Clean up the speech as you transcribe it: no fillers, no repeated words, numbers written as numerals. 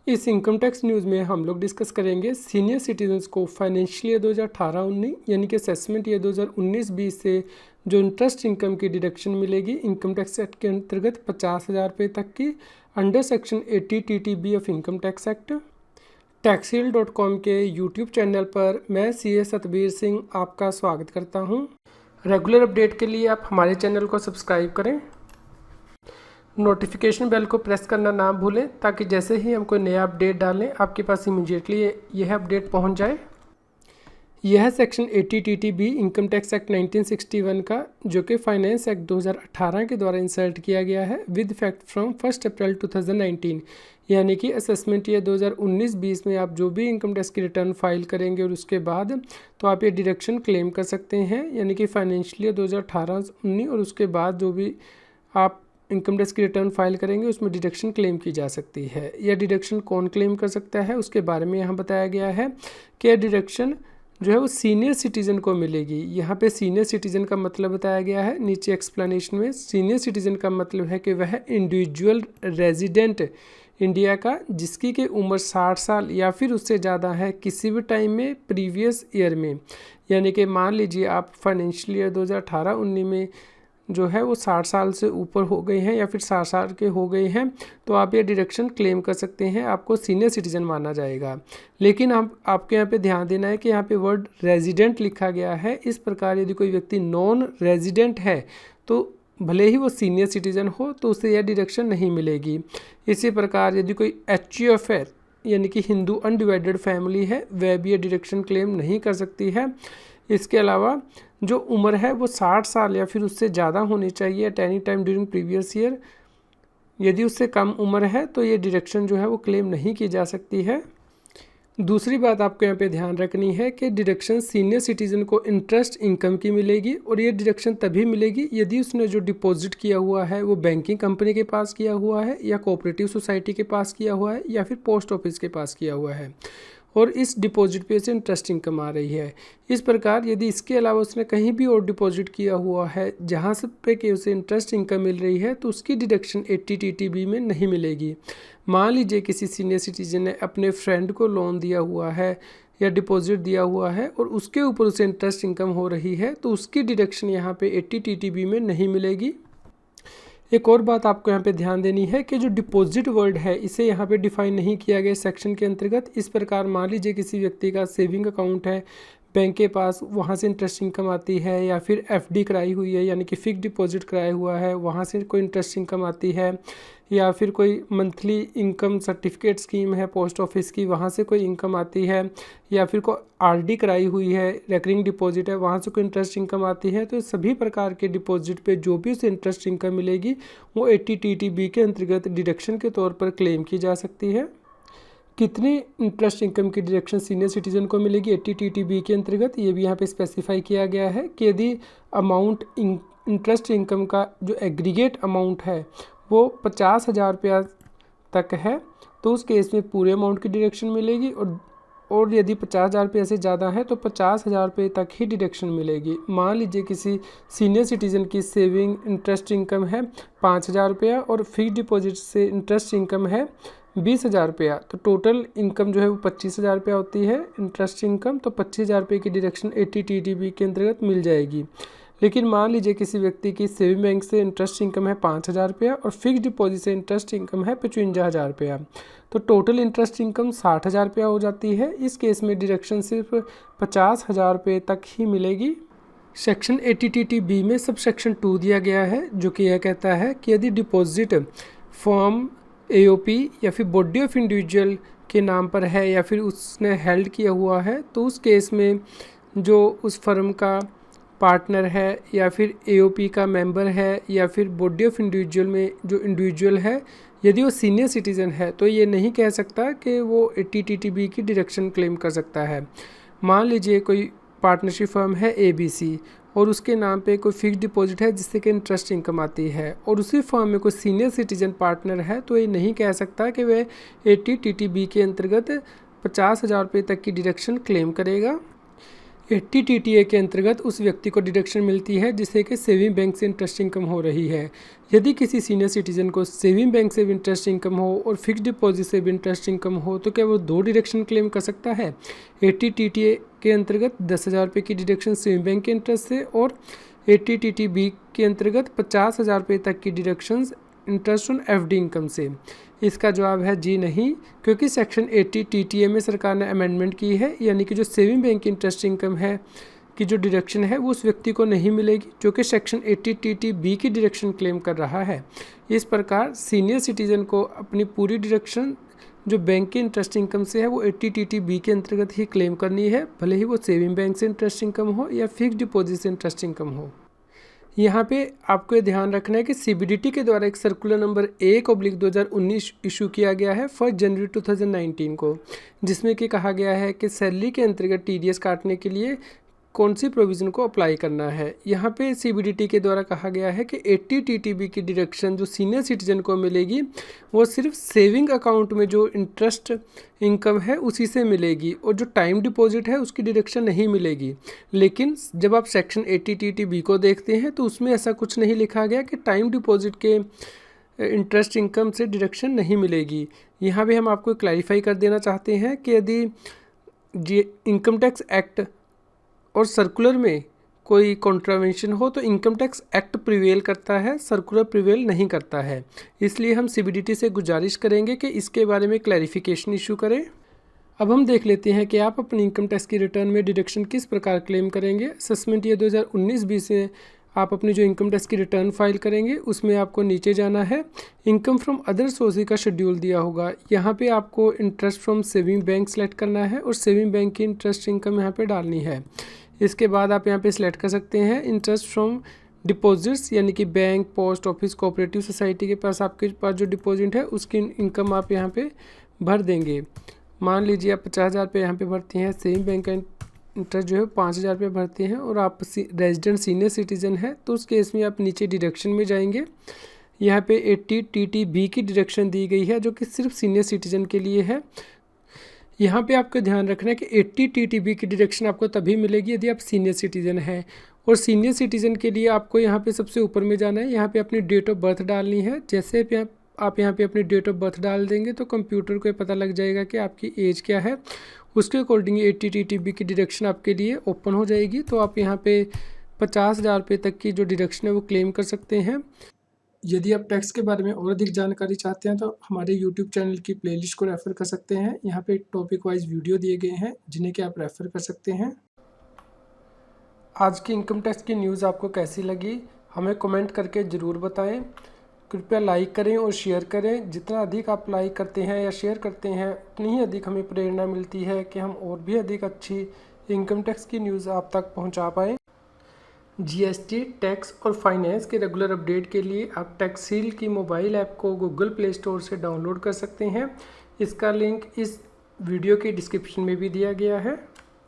इस income tax news में हम लोग डिस्कस करेंगे सीनियर सिटीजन्स को फाइनेंशियल ईयर 2018-19 यानी कि असेसमेंट ईयर 2019-20 से जो इंटरेस्ट इनकम की डिडक्शन मिलेगी इनकम टैक्स एक्ट के अंतर्गत 50,000 रुपये तक की under section 80 TTB of income tax act. taxil.com के यूट्यूब चैनल पर मैं CA सतबीर सिंह आपका स्वागत करता हूं। रेगुलर अपडेट के लिए आप हमारे चैनल को सब्सक्राइब करें, नोटिफिकेशन बेल को प्रेस करना ना भूलें ताकि जैसे ही हम कोई नया अपडेट डालें आपके पास इमीडिएटली यह अपडेट पहुंच जाए। यह section 80 TTB income tax act 1961 का जो कि फाइनेंस एक्ट 2018 के द्वारा इंसर्ट किया गया है विद इफेक्ट फ्रॉम 1 अप्रैल 2019, यानी कि असेसमेंट ईयर 2019-20 में आप जो भी इनकम टैक्स की रिटर्न फाइल करेंगे और उसके बाद तो आप ये डिडक्शन क्लेम कर सकते हैं, यानी कि फाइनेंशियल ईयर 2018-19 और उसके बाद जो भी आप इनकम टैक्स की रिटर्न फाइल करेंगे उसमें डिडक्शन क्लेम की जा सकती है। यह डिडक्शन कौन क्लेम कर सकता है उसके बारे में यहाँ बताया गया है कि यह डिडक्शन जो है वो सीनियर सिटीज़न को मिलेगी। यहाँ पे सीनियर सिटीज़न का मतलब बताया गया है नीचे एक्सप्लेनेशन में। सीनियर सिटीज़न का मतलब है कि वह इंडिविजुअल रेजिडेंट इंडिया का जिसकी की उम्र 60 साल या फिर उससे ज़्यादा है किसी भी टाइम में प्रीवियस ईयर में, यानी कि मान लीजिए आप फाइनेंशियल ईयर 2018-19 में जो है वो 60 साल से ऊपर हो गए हैं या फिर 60 साल के हो गए हैं तो आप ये डिडक्शन क्लेम कर सकते हैं, आपको सीनियर सिटीज़न माना जाएगा। लेकिन आपके यहाँ पे ध्यान देना है कि यहाँ पे वर्ड रेजिडेंट लिखा गया है। इस प्रकार यदि कोई व्यक्ति नॉन रेजिडेंट है तो भले ही वो सीनियर सिटीज़न हो तो उसे यह डिडक्शन नहीं मिलेगी। इसी प्रकार यदि कोई HUF है यानी कि हिंदू अनडिवाइडेड फैमिली है वह भी ये डिडक्शन क्लेम नहीं कर सकती है। इसके अलावा जो उम्र है वो 60 साल या फिर उससे ज़्यादा होनी चाहिए at any time during previous year. यदि उससे कम उम्र है तो ये डिडक्शन जो है वो क्लेम नहीं की जा सकती है। दूसरी बात आपको यहाँ पे ध्यान रखनी है कि डिडक्शन सीनियर सिटीज़न को इंटरेस्ट इनकम की मिलेगी और ये डिडक्शन तभी मिलेगी यदि उसने जो डिपॉजिट किया हुआ है वो बैंकिंग कंपनी के पास किया हुआ है या कोऑपरेटिव सोसाइटी के पास किया हुआ है या फिर पोस्ट ऑफिस के पास किया हुआ है और इस डिपॉजिट पे से इंटरेस्ट इनकम आ रही है। इस प्रकार यदि इसके अलावा उसने कहीं भी और डिपॉजिट किया हुआ है जहाँ से पे कि उसे इंटरेस्ट इनकम मिल रही है तो उसकी डिडक्शन 80 TTB में नहीं मिलेगी। मान लीजिए किसी सीनियर सिटीजन ने अपने फ्रेंड को लोन दिया हुआ है या डिपॉजिट दिया हुआ है और उसके ऊपर उसे इंटरेस्ट इनकम हो रही है तो उसकी डिडक्शन यहाँ पे 80 TTB में नहीं मिलेगी। एक और बात आपको यहाँ पे ध्यान देनी है कि जो डिपॉजिट वर्ड है इसे यहाँ पे डिफाइन नहीं किया गया सेक्शन के अंतर्गत। इस प्रकार मान लीजिए किसी व्यक्ति का सेविंग अकाउंट है बैंक के पास, वहाँ से इंटरेस्ट इनकम आती है, या फिर FD कराई हुई है यानी कि फिक्स डिपॉजिट कराया हुआ है वहाँ से कोई इंटरेस्ट इनकम आती है, या फिर कोई मंथली इनकम सर्टिफिकेट स्कीम है पोस्ट ऑफिस की वहाँ से कोई इनकम आती है, या फिर कोई RD कराई हुई है रेकरिंग डिपॉजिट है वहाँ से कोई इंटरेस्ट इनकम आती है, तो सभी प्रकार के डिपॉजिट पे जो भी उसे इंटरेस्ट इनकम मिलेगी वो 80 TTB के अंतर्गत डिडक्शन के तौर पर क्लेम की जा सकती है। कितनी इंटरेस्ट इनकम की डिडक्शन सीनियर सिटीजन को मिलेगी 80 TTB के अंतर्गत, ये भी यहाँ पे स्पेसिफाई किया गया है कि यदि अमाउंट इंटरेस्ट इनकम का जो एग्रीगेट अमाउंट है वो 50,000 रुपया तक है तो उस केस में पूरे अमाउंट की डिडक्शन मिलेगी और यदि 50,000 रुपये से ज़्यादा है तो 50,000 रुपये तक ही डिडक्शन मिलेगी। मान लीजिए किसी सीनियर सिटीज़न की सेविंग इंटरेस्ट इनकम है 5,000 रुपया और फिक्स डिपॉजिट से इंटरेस्ट इनकम है 20,000 रुपया, तो टोटल इनकम जो है वो 25,000 रुपया होती है इंटरेस्ट इनकम, तो 25,000 रुपये की डिडक्शन 80 TTB के अंतर्गत मिल जाएगी। लेकिन मान लीजिए किसी व्यक्ति की सेविंग बैंक से इंटरेस्ट इनकम है 5,000 रुपया और फिक्स डिपॉजिट से इंटरेस्ट इनकम है 55,000 रुपया, तो टोटल इंटरेस्ट इनकम 60,000 रुपया हो जाती है। इस केस में डिडक्शन सिर्फ 50,000 रुपये तक ही मिलेगी। सेक्शन 80 TTB में सब सेक्शन 2 दिया गया है जो कि यह कहता है कि यदि डिपॉजिट फॉर्म AOP या फिर बॉडी ऑफ इंडिविजुअल के नाम पर है या फिर उसने हेल्ड किया हुआ है तो उस केस में जो उस फर्म का पार्टनर है या फिर AOP का मेंबर है या फिर बॉडी ऑफ इंडिविजुअल में जो इंडिविजुअल है यदि वो सीनियर सिटीज़न है तो ये नहीं कह सकता कि वो 80 TTB की डिडक्शन क्लेम कर सकता है। मान लीजिए कोई पार्टनरशिप फर्म है ABC और उसके नाम पे कोई फिक्स डिपॉजिट है जिससे कि इंटरेस्ट इनकम आती है और उसी फर्म में कोई सीनियर सिटीजन पार्टनर है तो ये नहीं कह सकता कि वह 80 TTB के अंतर्गत 50,000 रुपये तक की डिडक्शन क्लेम करेगा। 80 TTA के अंतर्गत उस व्यक्ति को डिडक्शन मिलती है जिसे कि सेविंग बैंक से इंटरेस्ट इनकम हो रही है। यदि किसी सीनियर सिटीजन को सेविंग बैंक से भी इंटरेस्ट इनकम हो और फिक्स्ड डिपॉजिट से भी इंटरेस्ट इनकम हो तो क्या वो 2 डिडक्शन क्लेम कर सकता है। 80 TTA के अंतर्गत 10,000 रुपये की डिडक्शन सेविंग बैंक के इंटरेस्ट से और 80 TTB के अंतर्गत 50,000 रुपये तक की deductions interest on FD income से। इसका जवाब है जी नहीं, क्योंकि सेक्शन 80 TTA में सरकार ने अमेंडमेंट की है, यानी कि जो सेविंग बैंक की इंटरेस्ट इनकम है कि जो डिडक्शन है वो उस व्यक्ति को नहीं मिलेगी जो कि सेक्शन 80 TTB की डिडक्शन क्लेम कर रहा है। इस प्रकार सीनियर सिटीजन को अपनी पूरी डिडक्शन जो बैंक के इंटरेस्ट इनकम से है वो 80 TTB के अंतर्गत ही क्लेम करनी है, भले ही वो सेविंग बैंक से इंटरेस्ट इनकम हो या फिक्स्ड डिपॉजिट से इंटरेस्ट इनकम हो। यहाँ पे आपको ये ध्यान रखना है कि CBDT के द्वारा एक सर्कुलर नंबर 1/2019 इशू किया गया है 1 जनवरी 2019 को, जिसमें कि कहा गया है कि सैलरी के अंतर्गत TDS काटने के लिए कौन सी प्रोविज़न को अप्लाई करना है। यहाँ पे CBDT के द्वारा कहा गया है कि 80 TTB की डिडक्शन जो सीनियर सिटीजन को मिलेगी वो सिर्फ सेविंग अकाउंट में जो इंटरेस्ट इनकम है उसी से मिलेगी और जो टाइम डिपॉजिट है उसकी डिडक्शन नहीं मिलेगी। लेकिन जब आप सेक्शन 80 TTB को देखते हैं तो उसमें ऐसा कुछ नहीं लिखा गया कि टाइम डिपॉजिट के इंटरेस्ट इनकम से डिडक्शन नहीं मिलेगी। यहाँ भी हम आपको क्लैरिफाई कर देना चाहते हैं कि यदि इनकम टैक्स एक्ट और सर्कुलर में कोई कॉन्ट्रावेंशन हो तो इनकम टैक्स एक्ट प्रिवेल करता है, सर्कुलर प्रिवेल नहीं करता है। इसलिए हम CBDT से गुजारिश करेंगे कि इसके बारे में क्लैरिफिकेशन इशू करें। अब हम देख लेते हैं कि आप अपनी इनकम टैक्स की रिटर्न में डिडक्शन किस प्रकार क्लेम करेंगे। असेसमेंट ईयर 2019-20 में आप अपनी जो इनकम टैक्स की रिटर्न फाइल करेंगे उसमें आपको नीचे जाना है, इनकम फ्रॉम अदर सोर्सेज का शेड्यूल दिया होगा। यहाँ पे आपको interest from saving bank select करना है और सेविंग बैंक की इंटरेस्ट इनकम यहाँ पे डालनी है। इसके बाद आप यहाँ पे सिलेक्ट कर सकते हैं इंटरेस्ट फ्रॉम डिपॉजिट्स, यानी कि bank, post office, cooperative society के पास आपके पास जो डिपॉजिट है उसकी इनकम आप यहाँ पे भर देंगे। मान लीजिए आप 50,000 रुपये यहाँ पे भरते हैं, सेविंग बैंक का इंटरेस्ट जो है 5,000 रुपये भरते हैं और आप रेजिडेंट सीनियर सिटीजन है तो उस केस में आप नीचे डिडक्शन में जाएंगे। यहाँ पे 80 TTB की डिडक्शन दी गई है जो कि सिर्फ सीनियर सिटीजन के लिए है। यहाँ पे आपको ध्यान रखना है कि 80 TTB की डिडक्शन आपको तभी मिलेगी यदि आप सीनियर सिटीजन हैं, और सीनियर सिटीजन के लिए आपको यहाँ पे सबसे ऊपर में जाना है। यहाँ पे अपनी डेट ऑफ बर्थ डालनी है। जैसे आप यहाँ पे अपनी डेट ऑफ बर्थ डाल देंगे तो कंप्यूटर को पता लग जाएगा कि आपकी एज क्या है, उसके अकॉर्डिंग 80 TTB की डिडक्शन आपके लिए ओपन हो जाएगी। तो आप यहाँ पे 50,000 रुपये तक की जो डिडक्शन है वो क्लेम कर सकते हैं। यदि आप टैक्स के बारे में और अधिक जानकारी चाहते हैं तो हमारे YouTube चैनल की प्लेलिस्ट को रेफ़र कर सकते हैं। यहाँ पे टॉपिक वाइज वीडियो दिए गए हैं जिन्हें कि आप रेफ़र कर सकते हैं। आज की इनकम टैक्स की न्यूज़ आपको कैसी लगी हमें कमेंट करके ज़रूर बताएं। कृपया लाइक करें और शेयर करें। जितना अधिक आप लाइक करते हैं या शेयर करते हैं उतनी ही अधिक हमें प्रेरणा मिलती है कि हम और भी अधिक अच्छी इनकम टैक्स की न्यूज़ आप तक पहुँचा पाएँ। GST, टैक्स और फाइनेंस के रेगुलर अपडेट के लिए आप टैक्सील की मोबाइल ऐप को गूगल प्ले स्टोर से डाउनलोड कर सकते हैं। इसका लिंक इस वीडियो के डिस्क्रिप्शन में भी दिया गया है।